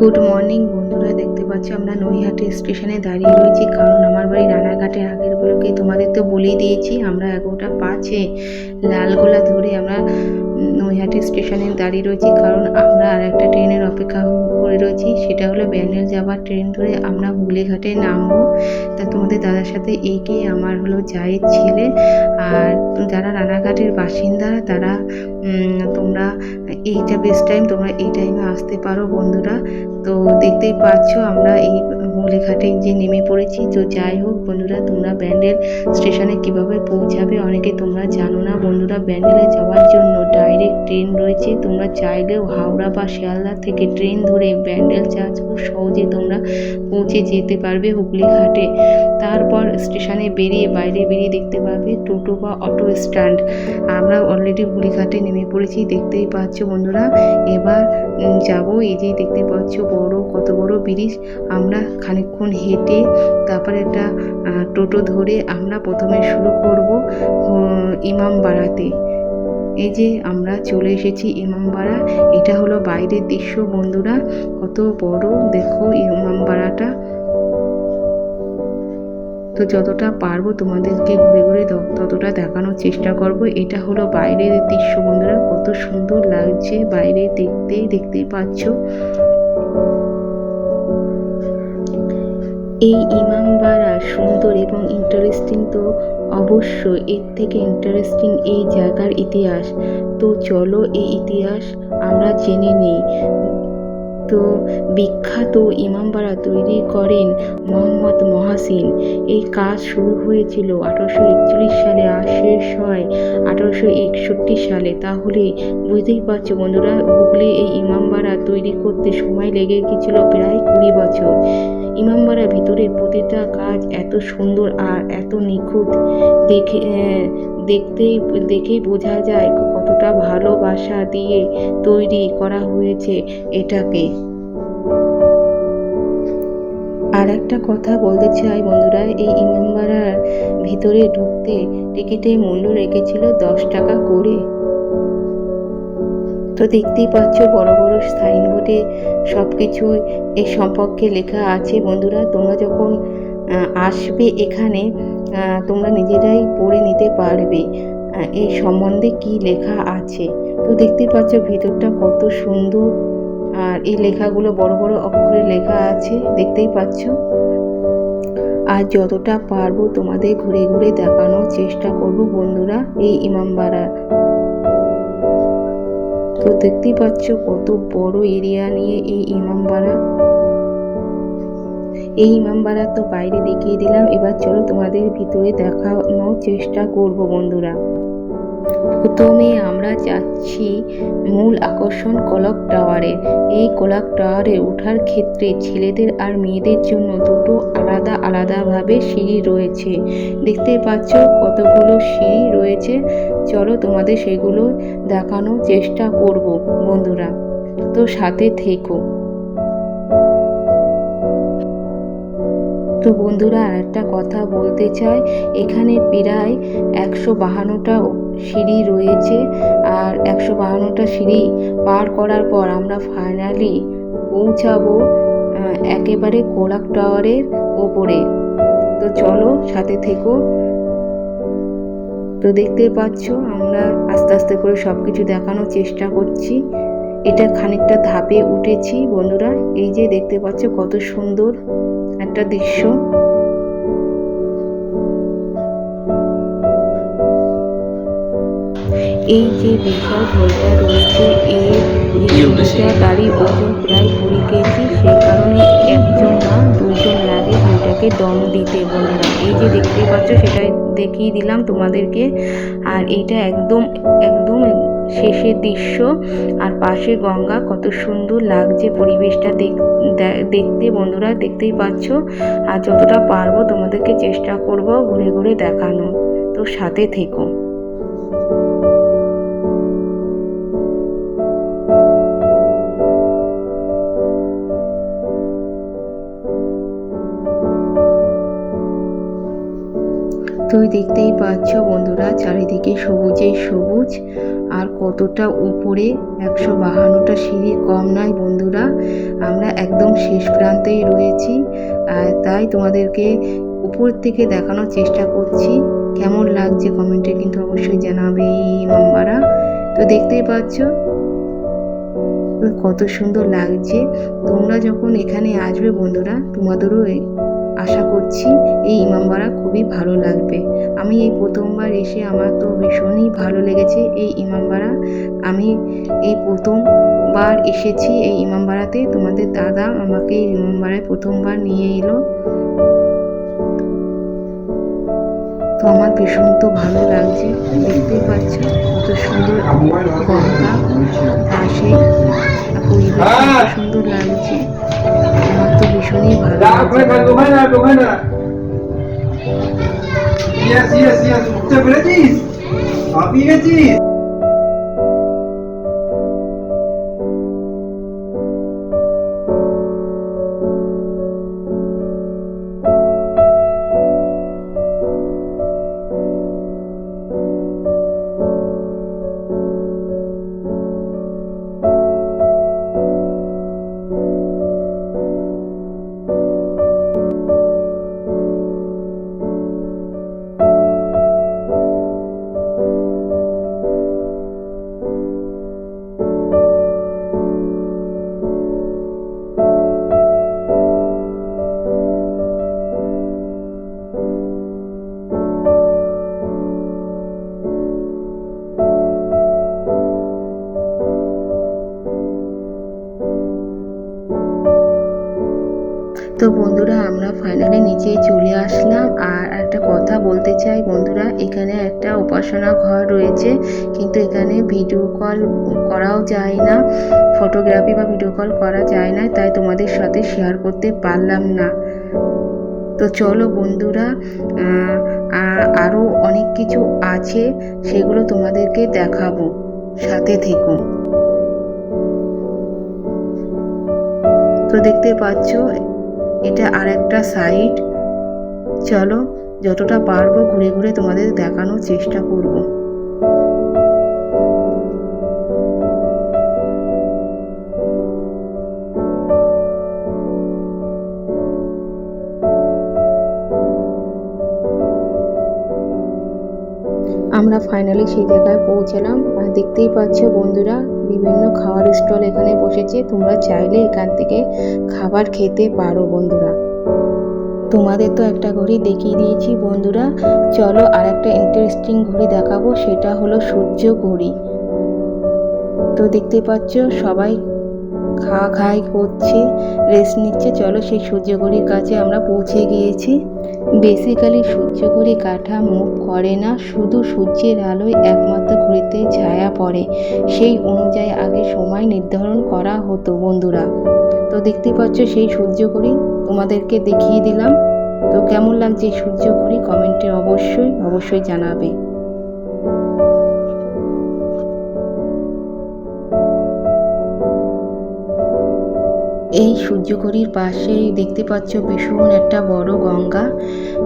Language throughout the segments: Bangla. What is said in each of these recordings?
গুড মর্নিং বন্ধুরা, দেখতে পাচ্ছ আমরা নৈহাটি স্টেশনে দাঁড়িয়ে রয়েছি, কারণ আমার বাড়ি রানাঘাটে। আগের ব্লগে তোমাদের তো বলেই দিয়েছি আমরা 11:05 লালগোলা ধরে আমরা নৈহাটি স্টেশনে দাঁড়িয়ে রয়েছি, কারণ আমরা আর একটা ট্রেনের অপেক্ষা করে রয়েছি। সেটা হলো ব্যান্ডেল যাওয়ার ট্রেন ধরে আমরা হুগলিঘাটে নামবো। তা তোমাদের দাদার সাথে একে আমার হলো জায়ের ছেলে। আর যারা রানাঘাটের বাসিন্দা তারা তোমরা এইটা বেস্ট টাইম, তোমরা এই টাইমে আসতে পারো বন্ধুরা। তো দেখতেই পাচ্ছ আমরা এই হুগলিঘাটে যে নেমে পড়েছি। তো যাই হোক বন্ধুরা, তোমরা ব্যান্ডেল স্টেশনে কিভাবে পৌঁছাবে অনেকে তোমরা জানো না বন্ধুরা। ব্যান্ডেলে যাওয়ার জন্য ডাইরেক্ট ট্রেন রয়েছে, তোমরা চাইলেও হাওড়া বা শিয়ালদা থেকে ট্রেন ধরে ব্যান্ডেল খুব সহজে তোমরা পৌঁছে যেতে পারবে হুগলিঘাটে। তারপর স্টেশনে বাইরে বেরিয়ে দেখতে পাবে টোটো বা অটো স্ট্যান্ড। আমরা অলরেডি হুগলিঘাটে নেমে পড়েছি, দেখতেই পাচ্ছ বন্ধুরা। এবার যাবো। এই যে দেখতে পাচ্ছ কত বড় ব্রিজ। আমরা খানিকক্ষণ হেঁটে তারপরে একটা টোটো ধরে আমরা প্রথমে শুরু করব ইমামবাড়াতে। এই যে আমরা চলে এসেছি ইমামবাড়া। এটা হলো বাইরের দৃশ্য বন্ধুরা, কত বড় দেখো ইমামবাড়াটা। তো যতটা পারবো তোমাদেরকে ঘুরে ঘুরে ততটা দেখানোর চেষ্টা করব। এটা হলো বাইরের দৃশ্য বন্ধুরা, কত সুন্দর লাগছে বাইরে দেখতেই পাচ্ছ। এই ইমামবাড়া সুন্দর এবং ইন্টারেস্টিং, তো অবশ্যই এর থেকে ইন্টারেস্টিং এই জায়গার ইতিহাস। তো চলো এই ইতিহাস আমরা জেনে নিই। তো বিখ্যাত ইমামবাড়া তৈরি করেন মোহাম্মদ মহসিন। এই কাজ শুরু হয়েছিল 1841 সালে আর শেষ হয় 1861 সালে। তাহলে বুঝতেই পারছো বন্ধুরা, হুগলি এই ইমামবাড়া তৈরি করতে সময় লেগে গিয়েছিল প্রায় 20 বছর। ইমামবাড়ার ভিতরে প্রতিটা কাজ এত সুন্দর আর এত নিখুঁত, দেখেই বোঝা যায় কতটা ভালোবাসা দিয়ে তৈরি করা হয়েছে এটাকে। আর একটা কথা বলতে চাই বন্ধুরা, এই ইমামবাড়ার ভিতরে ঢুকতে টিকিটের মূল্য রেখেছিল 10 টাকা করে। তো দেখতেই পাচ্ছ বড় বড় সাইনবোর্ডে সব কিছু এই সম্পর্কে লেখা আছে বন্ধুরা। তোমরা যখন আসবে এখানে তোমরা নিজেরাই পড়ে নিতে পারবে এই সম্বন্ধে কি লেখা আছে। তো দেখতেই পাচ্ছ ভিতরটা কত সুন্দর, আর এই লেখাগুলো বড় বড় অক্ষরে লেখা আছে, দেখতেই পাচ্ছ। আর যতটা পারবো তোমাদের ঘুরে ঘুরে দেখানোর চেষ্টা করব বন্ধুরা এই ইমামবাড়া। তো দেখতেই পাচ্ছ কত বড় এরিয়া নিয়ে এই ইমামবাড়া। এই ইমামবাড়া তো বাইরে দেখিয়ে দিলাম, এবার চলো তোমাদের ভিতরে দেখানোর চেষ্টা করব বন্ধুরা। প্রথমে আমরা যাচ্ছি মূল আকর্ষণ ক্লক টাওয়ারে। এই ক্লক টাওয়ারে ওঠার ক্ষেত্রে ছেলেদের আর মেয়েদের জন্য দুটো আলাদাভাবে সিঁড়ি রয়েছে। দেখতে পাচ্ছ কতগুলো সিঁড়ি রয়েছে। চলো তোমাদের সেগুলো দেখানোর চেষ্টা করব বন্ধুরা, তো সাথে থেকো। তো বন্ধুরা আর একটা কথা বলতে চাই, এখানে প্রায় 152টা সিঁড়ি রয়েছে। আর 152টা সিঁড়ি পার করার পর আমরা ফাইনালি পৌঁছাবো একেবারে ক্লক টাওয়ারের ওপরে। তো চলো সাথে থেকো। তো দেখতে পাচ্ছ আমরা আস্তে আস্তে করে সব কিছু দেখানোর চেষ্টা করছি। এটা খানিকটা ধাপে উঠেছি বন্ধুরা। এই যে দেখতে পাচ্ছ কত সুন্দর একটা দৃশ্য। এই যে বিশাল ঘোড়াটা রয়েছে, এই গাড়ির ওজন প্রায় 20 কেজি। সেই কারণে একজন না দুজন লাগে ওইটাকে দম দিতে বন্ধুরা। এই যে দেখতে পাচ্ছ সেটাই দেখিয়ে দিলাম তোমাদেরকে। আর এইটা একদম শেষের দৃশ্য, আর পাশে গঙ্গা, কত সুন্দর লাগছে পরিবেশটা দেখতে বন্ধুরা, দেখতেই পাচ্ছ। আর যতটা পারবো তোমাদেরকে চেষ্টা করব ঘুরে ঘুরে দেখানো, তো সাথে থেকো। তো দেখতেই পাচ্ছ বন্ধুরা চারিদিকে সবুজে সবুজ, আর কতটা উপরে, 152টা সিঁড়ি কম নয় বন্ধুরা। আমরা একদম শেষ প্রান্তেই রয়েছি, আর তাই তোমাদেরকে উপর থেকে দেখানোর চেষ্টা করছি। কেমন লাগছে কমেন্টে কিন্তু অবশ্যই জানাবে এই ইমামবাড়া। তো দেখতেই পাচ্ছ কত সুন্দর লাগছে। তোমরা যখন এখানে আসবে বন্ধুরা, তোমাদেরও আশা করছি এই ইমামবাড়া খুবই ভালো লাগবে। আমি এই প্রথমবার এসে আমার তো ভীষণই ভালো লেগেছে এই ইমামবাড়া। আমি এই প্রথমবার এসেছি এই ইমামবাড়াতে। তোমাদের দাদা আমাকে এই ইমামবাড়ায় প্রথমবার নিয়ে এলো, তো আমার ভীষণ তো ভালো লাগছে। দেখতেই পাচ্ছ কত সুন্দর গঙ্গা, পাশে পরিবেশ কত সুন্দর লাগছে। আমার তো ভীষণই ভালো লাগছে। উঠতে পেরেছিস? পাপিয়ে গেছিস? তো বন্ধুরা আমরা ফাইনালি নিচে চলে আসলাম। আর একটা কথা বলতে চাই বন্ধুরা, এখানে একটা উপাসনা ঘর রয়েছে, কিন্তু এখানে ভিডিও কল করাও যায় না, ফটোগ্রাফি বা ভিডিও কল করা যায় না, তাই তোমাদের সাথে শেয়ার করতে পারলাম না। তো চলো বন্ধুরা, আরও অনেক কিছু আছে, সেগুলো তোমাদেরকে দেখাবো, সাথে থেকো। তো দেখতে পাচ্ছ এটা আর একটা সাইড। চলো যতটা পারবো ঘুরে ঘুরে তোমাদের দেখানোর চেষ্টা করব। আমরা ফাইনালি সেই জায়গায় পৌঁছালাম। আর দেখতেই পাচ্ছ বন্ধুরা, বিভিন্ন খাবার স্টল এখানে বসেছে, তোমরা চাইলে এখান থেকে খাবার খেতে পারো বন্ধুরা। তোমাদের তো একটা ঘড়ি দেখিয়ে দিয়েছি বন্ধুরা, চলো আর একটা ইন্টারেস্টিং ঘড়ি দেখাবো, সেটা হলো সূর্য ঘড়ি। তো দেখতে পাচ্ছ সবাই খাওয়া খাই করছে, রেস্ট নিচ্ছে। চলো সেই সূর্য ঘড়ির কাছে আমরা পৌঁছে গিয়েছি। বেসিক্যালি সূর্য ঘড়ি কাঁটা মুভ করে না, শুধু সূর্যের আলোয় একমাত্র ঘড়িতে ছায়া পড়ে, সেই অনুযায়ী আগে সময় নির্ধারণ করা হতো বন্ধুরা। তো দেখতে পাচ্ছ সেই সূর্য ঘড়ি তোমাদেরকে দেখিয়ে দিলাম। তো কেমন লাগছে এই সূর্য ঘড়ি কমেন্টে অবশ্যই অবশ্যই জানাবে। এই সূর্য ঘড়ির পাশে দেখতে পাচ্ছ ভীষণ একটা বড় গঙ্গা।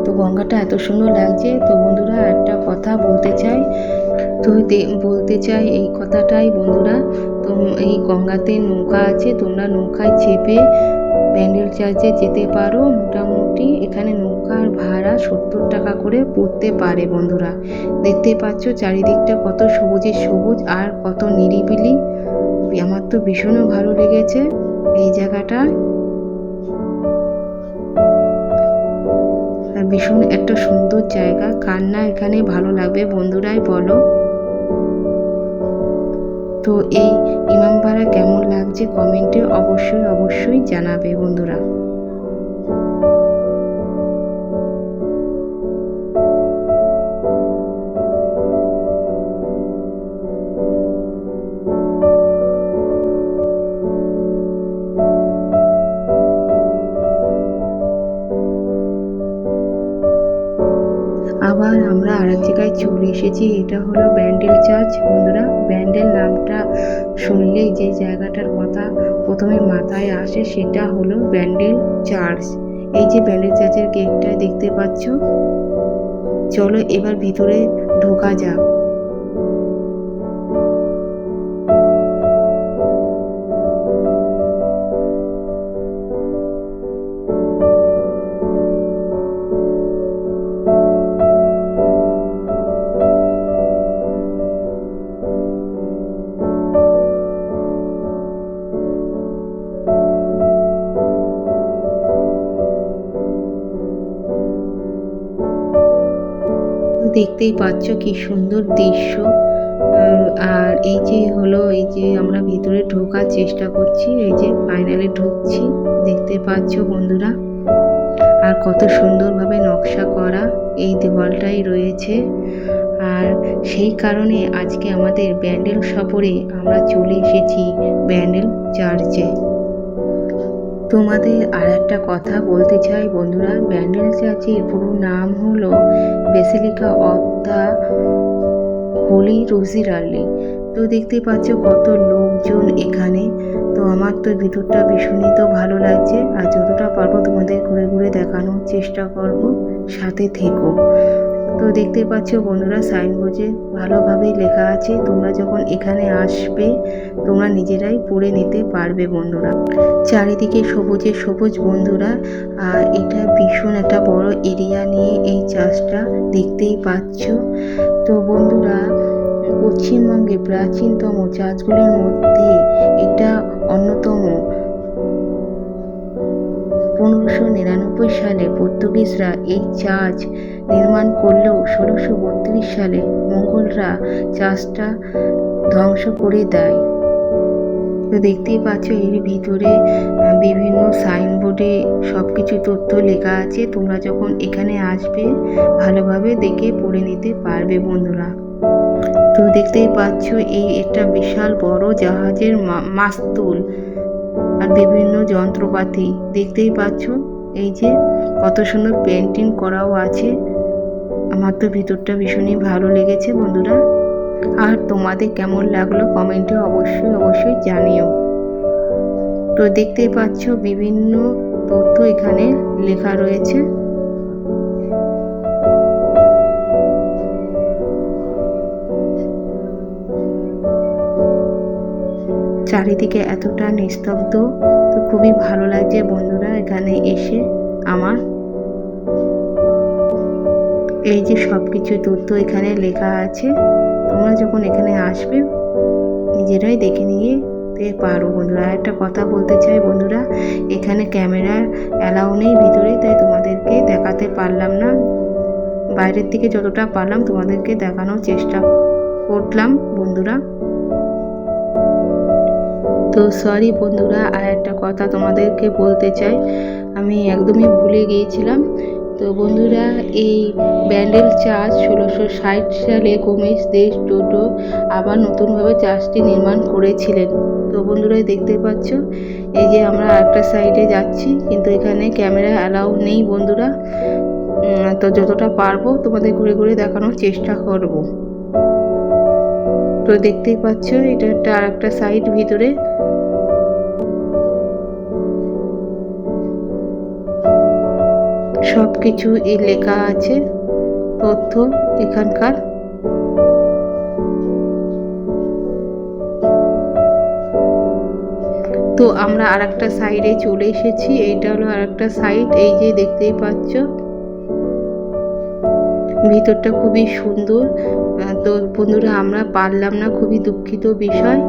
তো গঙ্গাটা এত সুন্দর লাগছে। তো বন্ধুরা একটা কথা বলতে চাই, এই কথাটাই বন্ধুরা, তো এই গঙ্গাতে নৌকা আছে, তোমরা নৌকায় চেপে ব্যান্ডেল চার্চে যেতে পারো। মোটামুটি এখানে নৌকার ভাড়া 70 টাকা করে পড়তে পারে বন্ধুরা। দেখতে পাচ্ছ চারিদিকটা কত সবুজে সবুজ আর কত নিরিবিলি। আমার তো ভীষণও ভালো লেগেছে এই জায়গাটা, আর ভীষণ একটা সুন্দর জায়গা। কার না এখানে ভালো লাগবে বন্ধুরাই বলো। তো এই ইমামবাড়া কেমন লাগছে কমেন্টে অবশ্যই অবশ্যই জানাবে বন্ধুরা। আবার আমরা আরেক জায়গায় চলে এসেছি, এটা হলো ব্যান্ডেল চার্চ বন্ধুরা। ব্যান্ডেল নামটা শুনলেই যে জায়গাটার কথা প্রথমে মাথায় আসে সেটা হলো ব্যান্ডেল চার্চ। এই যে ব্যান্ডেল চার্চের গেটটা দেখতে পাচ্ছ। চলো এবার ভিতরে ঢোকা যাক। দেখতেই পাচ্ছ কি সুন্দর দৃশ্য। আর এই যে আমরা ভিতরে ঢোকার চেষ্টা করছি, এই যে ফাইনালি ঢুকছি, দেখতে পাচ্ছ বন্ধুরা। আর কত সুন্দরভাবে নকশা করা এই দেওয়ালটাই রয়েছে। আর সেই কারণে আজকে আমাদের ব্যান্ডেল সফরে আমরা চলে এসেছি ব্যান্ডেল চার্চে। তোমাদের আর একটা কথা বলতে চাই বন্ধুরা, ব্যান্ডেল চার্চের পুরো নাম হলো basilica of the holy rosary. তো দেখতে পাচ্ছ কত লোকজন এখানে। তো আমার তো ভিতরটা ভীষণই তো ভালো লাগছে, আর যতটা পারবো তোমাদের ঘুরে ঘুরে দেখানোর চেষ্টা করব, সাথে থেকো। তো দেখতে পাচ্ছ বন্ধুরা, সাইনবোর্ডে ভালোভাবে লেখা আছে, তোমরা যখন এখানে আসবে তোমরা নিজেরাই পড়ে নিতে পারবে বন্ধুরা। চারিদিকে সবুজে সবুজ বন্ধুরা। আর এটা ভীষণ একটা বড় এরিয়া নিয়ে এই চার্চটা, দেখতেই পাচ্ছ। তো বন্ধুরা, পশ্চিমবঙ্গে প্রাচীনতম চার্চগুলির মধ্যে এটা অন্যতম। 1599 সালে পর্তুগিজরা এই চার্চ নির্মাণ করলেও 1632 সালে মঙ্গলরা চার্চটা ধ্বংস করে দেয়। তো দেখতেই পাচ্ছ এর ভিতরে বিভিন্ন সাইনবোর্ডে সব কিছু তথ্য লেখা আছে, তোমরা যখন এখানে আসবে ভালোভাবে দেখে পড়ে নিতে পারবে বন্ধুরা। তো দেখতেই পাচ্ছ এটা বিশাল বড় জাহাজের মাস্তুল আর বিভিন্ন যন্ত্রপাতি দেখতেই পাচ্ছ। এই যে কত সুন্দর পেন্টিং করাও আছে। আমার তো ভিতরটা ভীষণই ভালো লেগেছে বন্ধুরা। আর তোমাদের কেমন লাগলো কমেন্টে অবশ্যই জানিও। তো দেখতেই পাচ্ছ বিভিন্ন তথ্য এখানে লেখা রয়েছে। চারিদিকে এতটা নিস্তব্ধ, তো খুবই ভালো লাগছে বন্ধুরা এখানে এসে আমার। এই যে সব কিছু তথ্য এখানে লেখা আছে, তোমরা যখন এখানে আসবে নিজেরাই দেখে নিয়ে পারো বন্ধুরা। আর একটা কথা বলতে চাই বন্ধুরা, এখানে ক্যামেরা অ্যালাউ নেই ভিতরে, তাই তোমাদেরকে দেখাতে পারলাম না। বাইরের থেকে যতটা পারলাম তোমাদেরকে দেখানোর চেষ্টা করলাম বন্ধুরা। তো সরি বন্ধুরা, আর একটা কথা তোমাদেরকে বলতে চাই, আমি একদমই ভুলে গিয়েছিলাম। তো বন্ধুরা, এই ব্যান্ডেল চার্চ 1660 সালে গোমেজ দে টোটো আবার নতুনভাবে চার্চটি নির্মাণ করেছিলেন। তো বন্ধুরা দেখতে পাচ্ছ, এই যে আমরা একটা সাইডে যাচ্ছি, কিন্তু এখানে ক্যামেরা অ্যালাউ নেই বন্ধুরা। তো যতটা পারবো তোমাদের ঘুরে ঘুরে দেখানোর চেষ্টা করব। তো দেখতেই পাচ্ছ এটা একটা আর একটা সাইড ভিতরে। সব কিছু এই লেখা আছে তথ্য এখানকার। তো আমরা আর একটা সাইডে চলে এসেছি, এইটা হলো আর একটা সাইড। এই যে দেখতেই পাচ্ছ ভিতরটা খুবই সুন্দর। তো বন্ধুরা আমরা পারলাম না, খুবই দুঃখিত বিষয়,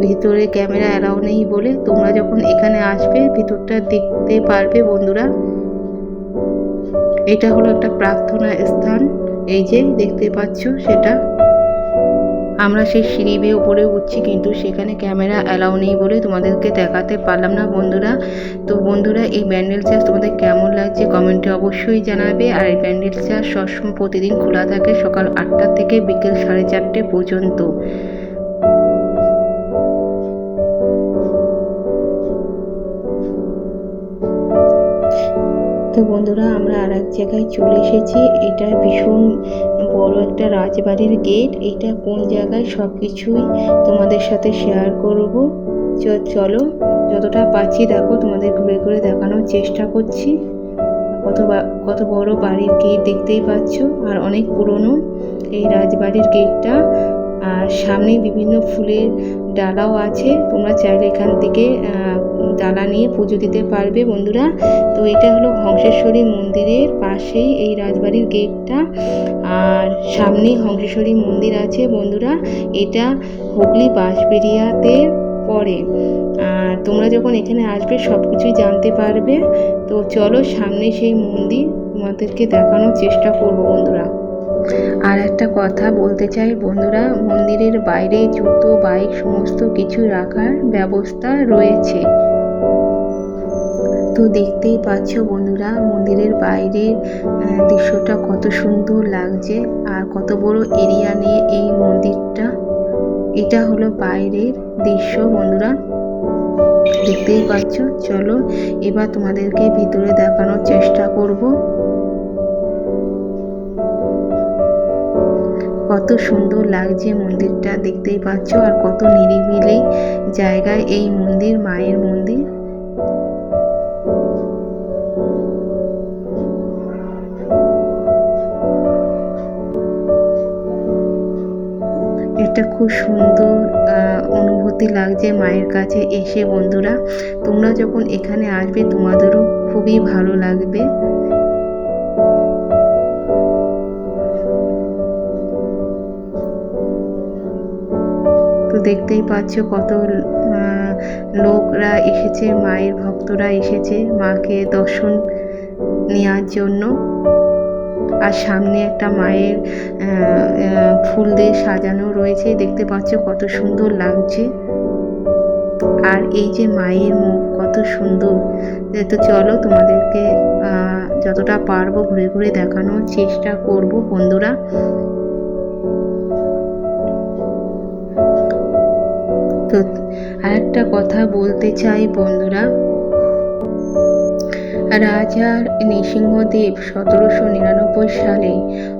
ভিতরে ক্যামেরা অ্যালাউ নেই বলে। তোমরা যখন এখানে আসবে ভিতরটা দেখতে পারবে বন্ধুরা। এটা হলো একটা প্রার্থনা স্থান, এই যে দেখতে পাচ্ছ সেটা। আমরা সেই সিঁড়ি বেয়ে উপরে উঠছি, কিন্তু সেখানে ক্যামেরা অ্যালাউ নেই বলে তোমাদেরকে দেখাতে পারলাম না বন্ধুরা। তো বন্ধুরা, এই ব্যান্ডেল চার্চ তোমাদের কেমন লাগছে কমেন্টে অবশ্যই জানাবে। আর এই ব্যান্ডেল চার্চ সবসময় প্রতিদিন খোলা থাকে সকাল 8টা থেকে বিকেল 4:30 পর্যন্ত। তো বন্ধুরা, আমরা আর এক জায়গায় চলে এসেছি। এটা ভীষণ বড় একটা রাজবাড়ির গেট। এটা কোন জায়গায় সব কিছুই তোমাদের সাথে শেয়ার করব। চলো যতটা পাচ্ছি দেখো, তোমাদের ঘুরে ঘুরে দেখানোর চেষ্টা করছি। কত বড় বাড়ির গেট দেখতেই পাচ্ছ, আর অনেক পুরনো এই রাজবাড়ির গেটটা। আর সামনে বিভিন্ন ফুলের ডালাও আছে, তোমরা চাইলে এখান থেকে ডালা নিয়ে পুজো দিতে পারবে বন্ধুরা। তো এটা হলো হংসেশ্বরী মন্দিরের পাশেই এই রাজবাড়ির গেটটা, আর সামনেই হংসেশ্বরী মন্দির আছে বন্ধুরা। এটা হুগলি বাঁশবেড়িয়াতে পড়ে। আর তোমরা যখন এখানে আসবে সব কিছুই জানতে পারবে। তো চলো সামনে সেই মন্দির তোমাদেরকে দেখানোর চেষ্টা করব বন্ধুরা। আর একটা কথা বলতে চাই বন্ধুরা, মন্দিরের বাইরে জুতো বাইক সমস্ত কিছু রাখার ব্যবস্থা রয়েছে। তো দেখতেই পাচ্ছ বন্ধুরা মন্দিরের বাইরের দৃশ্যটা কত সুন্দর লাগছে আর কত বড় এরিয়া নিয়ে এই মন্দিরটা। এটা হলো বাইরের দৃশ্য বন্ধুরা, দেখতেই পাচ্ছ। চলো এবার তোমাদেরকে ভিতরে দেখানোর চেষ্টা করব। কত সুন্দর লাগছে মন্দিরটা, দেখতেই পাচ্ছ। আর কত নিরিবিলি জায়গায় এই মন্দির, মায়ের মন্দির। এটা খুব সুন্দর অনুভূতি লাগছে মায়ের কাছে এসে বন্ধুরা। তোমরা যখন এখানে আসবে তোমাদেরও খুবই ভালো লাগবে। তো দেখতেই পাচ্ছ কত লোকরা এসেছে, মায়ের ভক্তরা এসেছে মাকে দর্শন নেওয়ার জন্য। আর সামনে একটা মায়ের ফুল দিয়ে সাজানো রয়েছে, দেখতে পাচ্ছ কত সুন্দর লাগছে। আর এই যে মায়ের মুখ কত সুন্দর। তো চলো তোমাদেরকে যতটা পারবো ঘুরে ঘুরে দেখানোর চেষ্টা করব বন্ধুরা। তো আরেকটা কথা বলতে চাই বন্ধুরা, রাজা নৃসিংহদেব 1799 সালে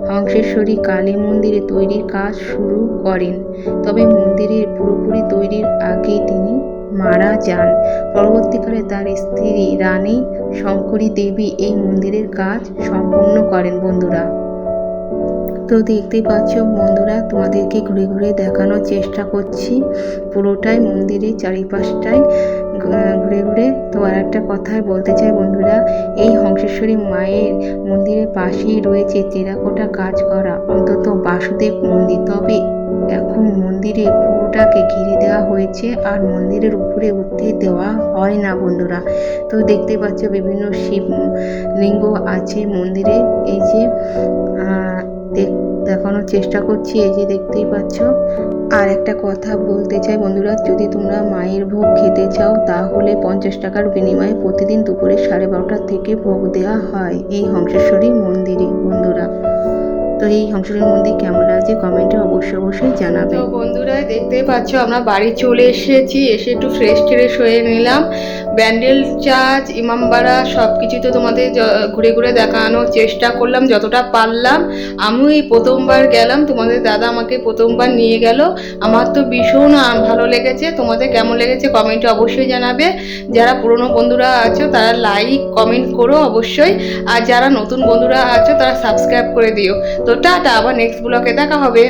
হংসেশ্বরী কালী মন্দিরে তৈরির কাজ শুরু করেন। তবে মন্দিরের পুরোপুরি তৈরির আগে তিনি মারা যান। পরবর্তীকালে তার স্ত্রী রানী শঙ্করী দেবী এই মন্দিরের কাজ সম্পূর্ণ করেন বন্ধুরা। তো দেখতেই পাচ্ছ বন্ধুরা, তোমাদেরকে ঘুরে ঘুরে দেখানোর চেষ্টা করছি পুরোটাই মন্দিরের চারিপাশটাই ঘুরে ঘুরে। তো আর একটা কথাই বলতে চাই বন্ধুরা, এই হংসেশ্বরী মায়ের মন্দিরের পাশেই রয়েছে টেরাকোটা কাজ করা অন্তত বাসুদেব মন্দির। তবে এখন মন্দিরে পুরোটাকে ঘিরে দেওয়া হয়েছে আর মন্দিরের উপরে উঠতে দেওয়া হয় না বন্ধুরা। তো দেখতে পাচ্ছ বিভিন্ন শিব লিঙ্গ আছে মন্দিরে। এই যে দেখানোর চেষ্টা করছি, এই যে দেখতেই পাচ্ছ। আর একটা কথা বলতে চাই বন্ধুরা, যদি তোমরা মায়ের ভোগ খেতে চাও তাহলে 50 টাকার বিনিময়ে প্রতিদিন দুপুরে 12:30 থেকে ভোগ দেওয়া হয় এই হংসেশ্বরী মন্দিরে বন্ধুরা। তো এই হংসেশ্বরী মন্দির কেমন লাগছে কমেন্টে অবশ্যই জানাবে। তো বন্ধুরা দেখতেই পাচ্ছ আমরা বাড়ি চলে এসেছি, এসে একটু ফ্রেশ হয়ে নিলাম। ব্যান্ডেল চার্চ, ইমামবাড়া সব কিছু তো তোমাদের ঘুরে ঘুরে দেখানোর চেষ্টা করলাম যতটা পারলাম। আমিও এই প্রথমবার গেলাম, তোমাদের দাদা আমাকে প্রথমবার নিয়ে গেল। আমার তো ভীষণ ভালো লেগেছে। তোমাদের কেমন লেগেছে কমেন্টে অবশ্যই জানাবে। যারা পুরনো বন্ধুরা আছো তারা লাইক কমেন্ট করো অবশ্যই, আর যারা নতুন বন্ধুরা আছো তারা সাবস্ক্রাইব করে দিও। তো টাটা, আবার নেক্সট ব্লগে দেখা হবে।